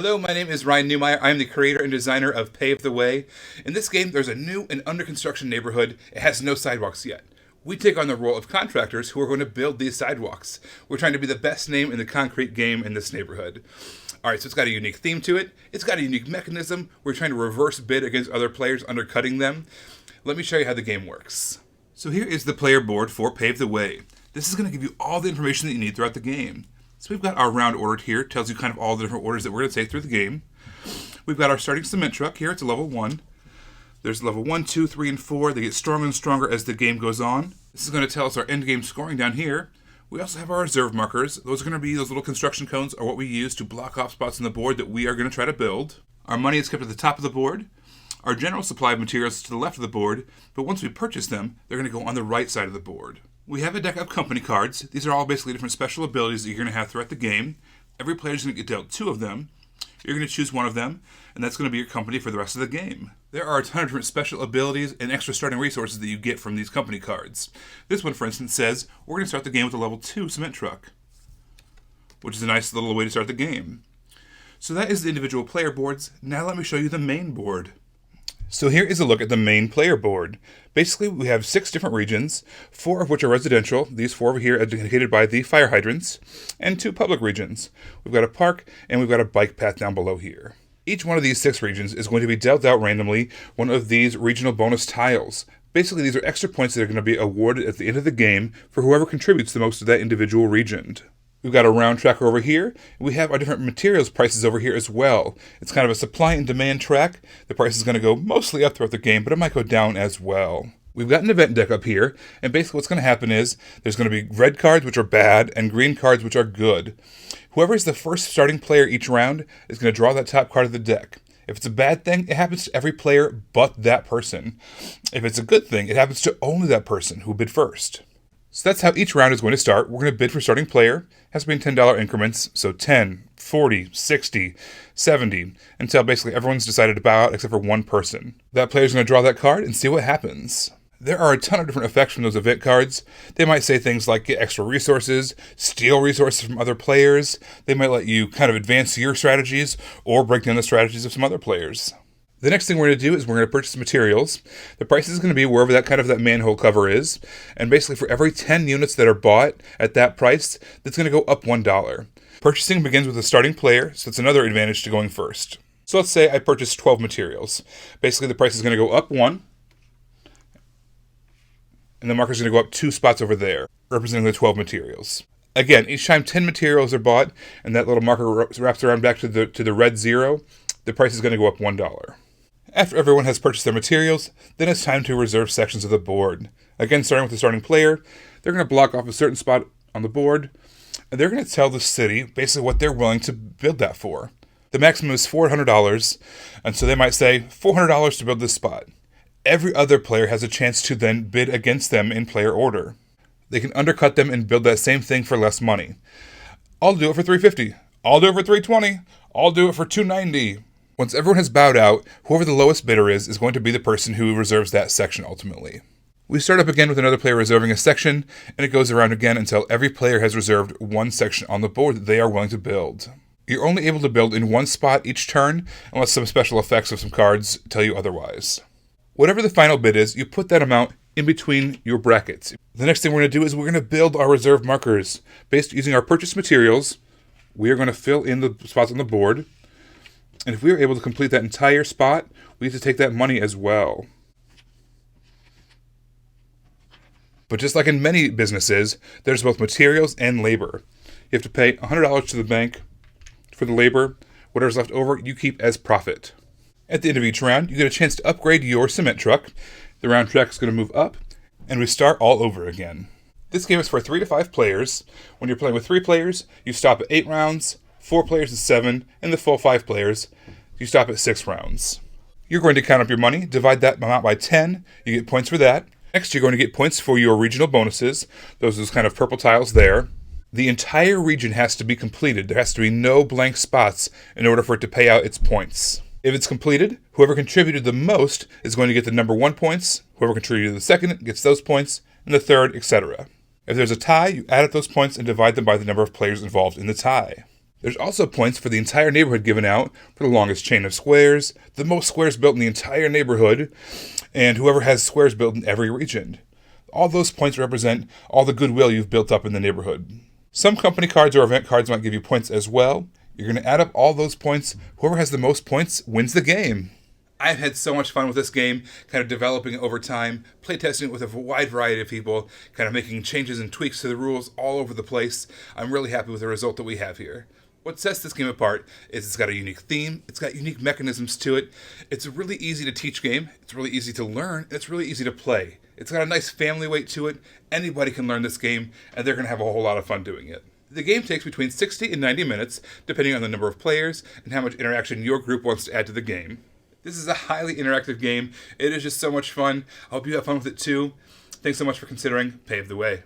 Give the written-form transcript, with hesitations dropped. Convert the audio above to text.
Hello, my name is Ryan Neumeyer. I am the creator and designer of Pave The Way. In this game, there's a new and under construction neighborhood. It has no sidewalks yet. We take on the role of contractors who are going to build these sidewalks. We're trying to be the best name in the concrete game in this neighborhood. Alright, so it's got a unique theme to it. It's got a unique mechanism. We're trying to reverse bid against other players, undercutting them. Let me show you how the game works. So here is the player board for Pave The Way. This is going to give you all the information that you need throughout the game. So we've got our round ordered here. It tells you kind of all the different orders that we're going to take through the game. We've got our starting cement truck here. It's a level 1. There's level 1, 2, 3, and 4. They get stronger and stronger as the game goes on. This is going to tell us our end game scoring down here. We also have our reserve markers. Those are going to be those little construction cones are what we use to block off spots on the board that we are going to try to build. Our money is kept at the top of the board. Our general supply of materials is to the left of the board, but once we purchase them, they're going to go on the right side of the board. We have a deck of company cards. These are all basically different special abilities that you're going to have throughout the game. Every player is going to get dealt 2 of them. You're going to choose one of them, and that's going to be your company for the rest of the game. There are a ton of different special abilities and extra starting resources that you get from these company cards. This one, for instance, says we're going to start the game with a level 2 cement truck, which is a nice little way to start the game. So that is the individual player boards. Now let me show you the main board. So here is a look at the main player board. Basically, we have 6 different regions, 4 of which are residential. These 4 over here are indicated by the fire hydrants, and 2 public regions. We've got a park, and we've got a bike path down below here. Each one of these 6 regions is going to be dealt out randomly one of these regional bonus tiles. Basically, these are extra points that are going to be awarded at the end of the game for whoever contributes the most to that individual region. We've got a round tracker over here. We have our different materials prices over here as well. It's kind of a supply and demand track. The price is going to go mostly up throughout the game, but it might go down as well. We've got an event deck up here, and basically what's going to happen is there's going to be red cards, which are bad, and green cards, which are good. Whoever is the first starting player each round is going to draw that top card of the deck. If it's a bad thing, it happens to every player but that person. If it's a good thing, it happens to only that person who bid first. So that's how each round is going to start. We're going to bid for starting player. It has to be in $10 increments, so 10, 40, 60, 70, until basically everyone's decided to bow out except for one person. That player's going to draw that card and see what happens. There are a ton of different effects from those event cards. They might say things like get extra resources, steal resources from other players. They might let you kind of advance your strategies or break down the strategies of some other players. The next thing we're going to do is we're going to purchase materials. The price is going to be wherever that manhole cover is. And basically for every 10 units that are bought at that price, that's going to go up $1. Purchasing begins with a starting player, so that's another advantage to going first. So let's say I purchased 12 materials. Basically the price is going to go up 1. And the marker is going to go up 2 spots over there, representing the 12 materials. Again, each time 10 materials are bought, and that little marker wraps around back to the red 0, the price is going to go up $1. After everyone has purchased their materials, then it's time to reserve sections of the board. Again, starting with the starting player, they're going to block off a certain spot on the board, and they're going to tell the city basically what they're willing to build that for. The maximum is $400, and so they might say $400 to build this spot. Every other player has a chance to then bid against them in player order. They can undercut them and build that same thing for less money. I'll do it for $350. I'll do it for $320. I'll do it for $290. Once everyone has bowed out, whoever the lowest bidder is going to be the person who reserves that section ultimately. We start up again with another player reserving a section, and it goes around again until every player has reserved one section on the board that they are willing to build. You're only able to build in one spot each turn, unless some special effects of some cards tell you otherwise. Whatever the final bid is, you put that amount in between your brackets. The next thing we're going to do is we're going to build our reserve markers. Based using our purchased materials, we are going to fill in the spots on the board. And if we are able to complete that entire spot, we have to take that money as well. But just like in many businesses, there's both materials and labor. You have to pay $100 to the bank for the labor. Whatever's left over, you keep as profit. At the end of each round, you get a chance to upgrade your cement truck. The round track is going to move up, and we start all over again. This game is for 3 to 5 players. When you're playing with 3 players, you stop at 8 rounds, 4 players is 7, and the full 5 players, you stop at 6 rounds. You're going to count up your money, divide that amount by 10, you get points for that. Next, you're going to get points for your regional bonuses, those kind of purple tiles there. The entire region has to be completed. There has to be no blank spots in order for it to pay out its points. If it's completed, whoever contributed the most is going to get the number 1 points, whoever contributed the second gets those points, and the third, etc. If there's a tie, you add up those points and divide them by the number of players involved in the tie. There's also points for the entire neighborhood given out for the longest chain of squares, the most squares built in the entire neighborhood, and whoever has squares built in every region. All those points represent all the goodwill you've built up in the neighborhood. Some company cards or event cards might give you points as well. You're going to add up all those points. Whoever has the most points wins the game. I've had so much fun with this game, kind of developing it over time, playtesting it with a wide variety of people, kind of making changes and tweaks to the rules all over the place. I'm really happy with the result that we have here. What sets this game apart is it's got a unique theme, it's got unique mechanisms to it, it's a really easy to teach game, it's really easy to learn, and it's really easy to play. It's got a nice family weight to it, anybody can learn this game, and they're going to have a whole lot of fun doing it. The game takes between 60 and 90 minutes, depending on the number of players and how much interaction your group wants to add to the game. This is a highly interactive game, it is just so much fun, I hope you have fun with it too. Thanks so much for considering Pave the Way.